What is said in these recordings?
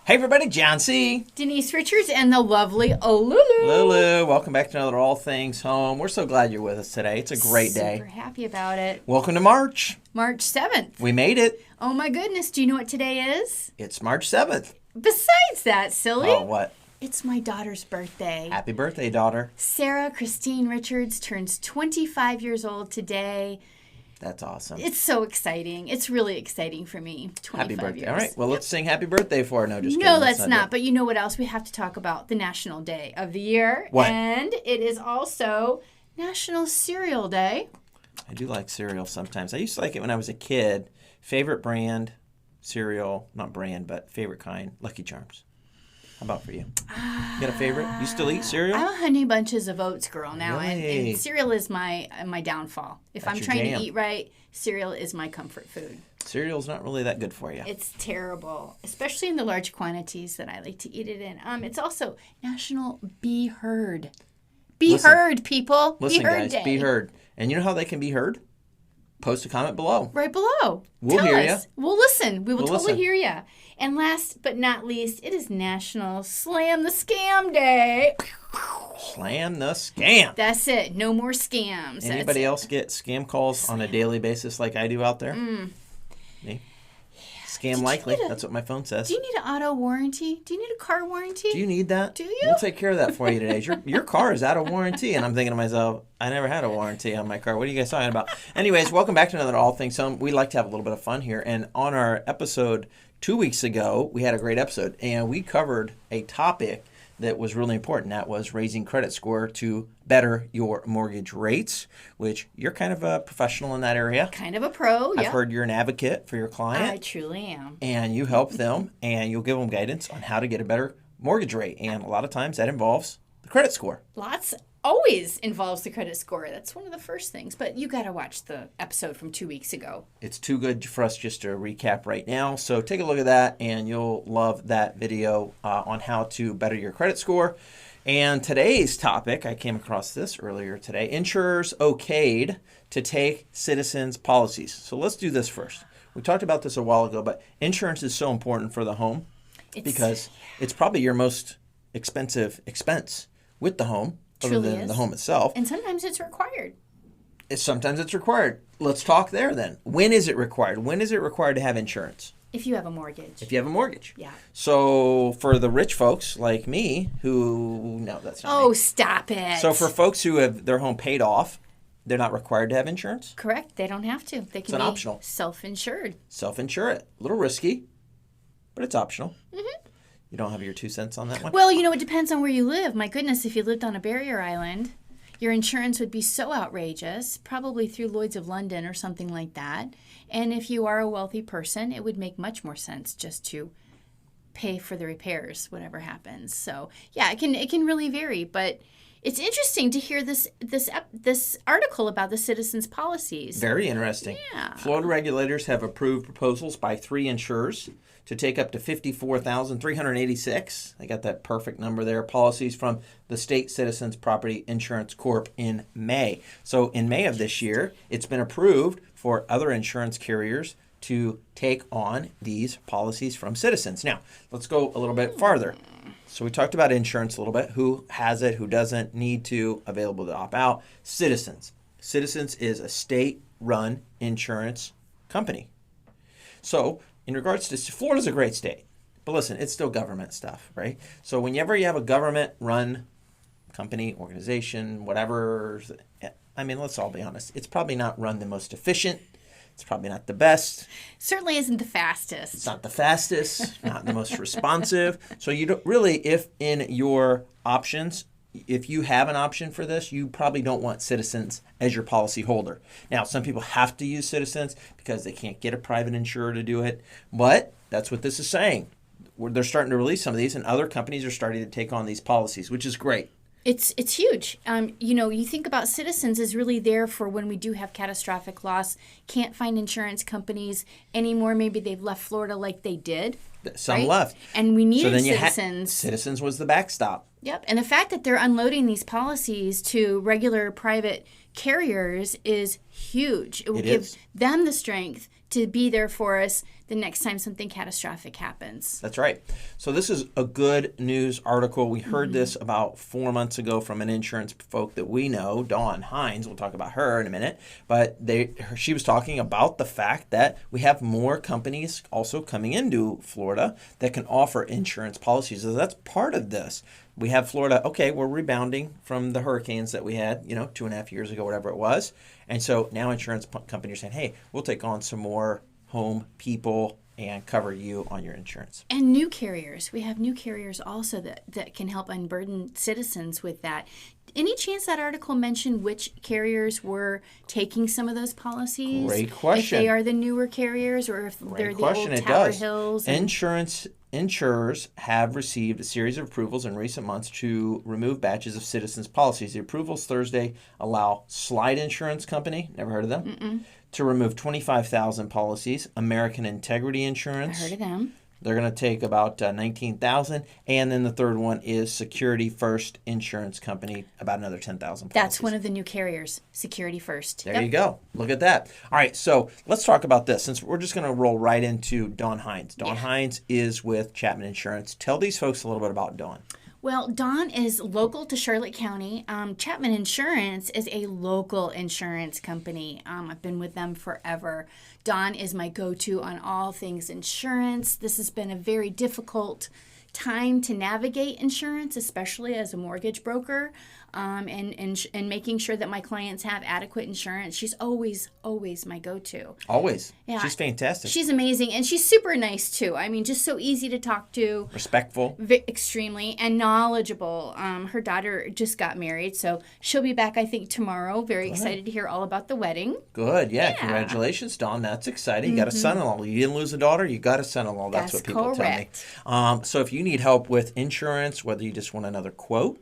Hey everybody, John C. Denise Richards and the lovely Lulu. Lulu, welcome back to another All Things Home. We're so glad you're with us today. It's a great day. Super happy about it. Welcome to March. March 7th. We made it. Oh my goodness, do you know what today is? It's March 7th. Besides that, silly. Oh, what? It's my daughter's birthday. Happy birthday, daughter. Sarah Christine Richards turns 25 years old today. That's awesome. It's so exciting. It's really exciting for me. 25 Happy birthday. years. All right, well, let's sing happy birthday for her. No, just kidding. No, let's not. But you know what else? We have to talk about the national day of the year. What? And it is also National Cereal Day. I do like cereal sometimes. I used to like it when I was a kid. Favorite brand, cereal, not brand, but favorite kind, Lucky Charms. How about for you? You got a favorite? You still eat cereal? I'm a Honey Bunches of Oats girl now, Really? and cereal is my downfall. If That's I'm your trying jam. to eat right, cereal is my comfort food. Cereal's not really that good for you. It's terrible, especially in the large quantities that I like to eat it in. It's also National Be Heard. Be heard, people. Listen, be heard guys, day. be heard. And you know how they can be heard? Post a comment below. Right below. We'll Tell hear us. ya. We'll listen. We will We'll totally listen. hear you. And last but not least, it is National Slam the Scam Day. Slam the scam. That's it. No more scams. Anybody else get scam calls on a daily basis like I do out there? Me? Scam likely. That's what my phone says. Do you need an auto warranty? Do you need a car warranty? Do you need that? Do you? We'll take care of that for you today. Your car is out of warranty. And I'm thinking to myself, I never had a warranty on my car. What are you guys talking about? Anyways, welcome back to another All Things Home. We like to have a little bit of fun here. And on our episode 2 weeks ago, we had a great episode. And we covered a topic that was really important. That was raising credit score to better your mortgage rates, which you're kind of a professional in that area. Kind of a pro, I've yeah. heard you're an advocate for your I client. truly am. And you help them and you'll give them guidance on how to get a better mortgage rate. And a lot of times that involves the credit score. Always involves the credit score. That's one of the first things. But you got to watch the episode from 2 weeks ago. It's too good for us just to recap right now. So take a look at that and you'll love that video on how to better your credit score. And today's topic, I came across this earlier today. Insurers okayed to take citizens' policies. So let's do this first. We talked about this a while ago, but insurance is so important for the home because it's probably your most expensive expense with the home. Other Truly than is. the home itself. And sometimes it's required. Sometimes it's required. Let's talk there then. When is it required? When is it required to have insurance? If you have a mortgage. If you have a mortgage. Yeah. So for the rich folks like me no, that's not Oh, me. stop it. So for folks who have their home paid off, they're not required to have insurance? Correct. They don't have to. They can an be optional. self-insured. Self-insure it. A little risky, but it's optional. Mm-hmm. You don't have your 2 cents on that one? Well, it depends on where you live. My goodness, if you lived on a barrier island, your insurance would be so outrageous, probably through Lloyd's of London or something like that. And if you are a wealthy person, it would make much more sense just to pay for the repairs, whatever happens. So, yeah, it can really vary, but it's interesting to hear this article about the citizens' policies. Very interesting. Yeah. Florida regulators have approved proposals by 3 insurers to take up to 54,386. I got that perfect number there. Policies from the State Citizens Property Insurance Corp in May. So in May of this year, it's been approved for other insurance carriers to take on these policies from citizens. Now, let's go a little bit farther. So we talked about insurance a little bit. Who has it, who doesn't, need to, available to opt out. Citizens. Citizens is a state-run insurance company. So in regards to, Florida's a great state. But listen, it's still government stuff, right? So whenever you have a government-run company, organization, whatever, I mean, let's all be honest. It's probably not run the most efficient. It's probably not the best. Certainly isn't the fastest. It's not the fastest, not the most responsive. So you don't really, if in your options, if you have an option for this, you probably don't want Citizens as your policy holder. Now, some people have to use Citizens because they can't get a private insurer to do it. But that's what this is saying. They're starting to release some of these, and other companies are starting to take on these policies, which is great. It's huge. You think about Citizens is really there for when we do have catastrophic loss, can't find insurance companies anymore. Maybe they've left Florida like they did. Some right? left. And we needed So then Citizens. Citizens was the backstop. Yep. And the fact that they're unloading these policies to regular private carriers is huge. It will give them the strength to be there for us the next time something catastrophic happens. That's right. So this is a good news article. We heard this about 4 months ago from an insurance folk that we know, Dawn Hines. We'll talk about her in a minute. But she was talking about the fact that we have more companies also coming into Florida that can offer insurance policies. So that's part of this. We have Florida, okay, we're rebounding from the hurricanes that we had, 2.5 years ago, whatever it was. And so now insurance companies are saying, hey, we'll take on some more home people and cover you on your insurance. And new carriers. We have new carriers also that can help unburden citizens with that. Any chance that article mentioned which carriers were taking some of those policies? Great question. If they are the newer carriers or if they're the old Tower Hills. Insurers have received a series of approvals in recent months to remove batches of citizens' policies. The approvals Thursday allow Slide Insurance Company, never heard of them, to remove 25,000 policies. American Integrity Insurance. I heard of them. They're going to take about 19,000. And then the third one is Security First Insurance Company, about another 10,000 policies. That's one of the new carriers, Security First. There you go. Look at that. All right, so let's talk about this since we're just going to roll right into Dawn Hines. Dawn Hines is with Chapman Insurance. Tell these folks a little bit about Dawn. Well, Dawn is local to Charlotte County. Chapman Insurance is a local insurance company. I've been with them forever. Dawn is my go-to on all things insurance. This has been a very difficult time to navigate insurance, especially as a mortgage broker, and making sure that my clients have adequate insurance. She's always my go-to. Always. Yeah. She's fantastic. She's amazing, and she's super nice, too. I mean, just so easy to talk to. Respectful. Extremely, and knowledgeable. Her daughter just got married, so she'll be back, I think, tomorrow. Very excited to hear all about the wedding. Good. Yeah. Congratulations, Dawn. That's exciting. You got a son-in-law. You didn't lose a daughter. You got a son-in-law. That's what people correct. tell me. So if you need help with insurance, whether you just want another quote,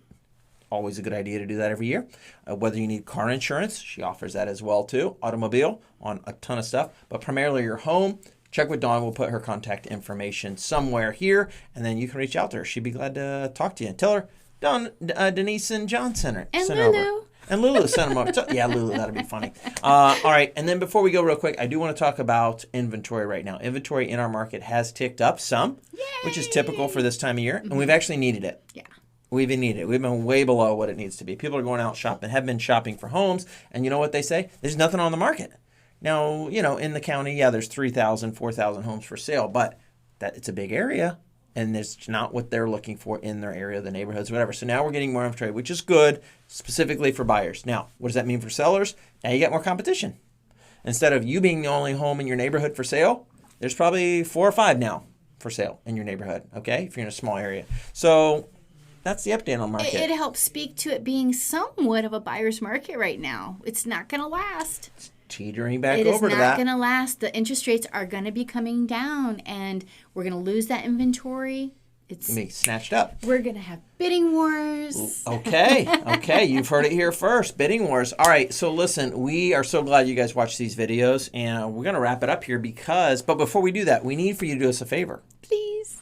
always a good idea to do that every year. Whether you need car insurance, she offers that as well too. Automobile on a ton of stuff, but primarily your home. Check with Dawn. We'll put her contact information somewhere here, and then you can reach out to her. She'd be glad to talk to you. And tell her, Dawn, Denise and John sent Lulu. over. And Lulu sent them over. Yeah, Lulu, that'd be funny. All right, and then before we go real quick, I do want to talk about inventory right now. Inventory in our market has ticked up some, which is typical for this time of year, and we've actually needed it. Yeah. We've needed it. We've been way below what it needs to be. People are going out shopping, have been shopping for homes, and you know what they say? There's nothing on the market. Now, in the county, there's 3,000, 4,000 homes for sale, but it's a big area, and it's not what they're looking for in their area, the neighborhoods, whatever. So now we're getting more inventory, which is good, specifically for buyers. Now, what does that mean for sellers? Now you get more competition. Instead of you being the only home in your neighborhood for sale, there's probably 4 or 5 now for sale in your neighborhood, okay, if you're in a small area. So that's the update on market. It helps speak to it being somewhat of a buyer's market right now. It's not going to last. It's teetering back over to that. It is not going to last. The interest rates are going to be coming down, and we're going to lose that inventory. It's going to be snatched up. We're going to have bidding wars. Okay. You've heard it here first. Bidding wars. All right. So listen, we are so glad you guys watch these videos, and we're going to wrap it up here but before we do that, we need for you to do us a favor. Please.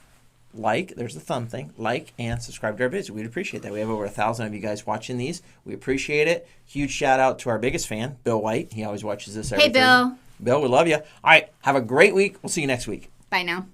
There's the thumb thing, and subscribe to our videos. We'd appreciate that. We have over 1,000 of you guys watching these. We appreciate it. Huge shout out to our biggest fan, Bill White. He always watches this every Hey, Bill. Thursday. Bill, we love you. All right. Have a great week. We'll see you next week. Bye now.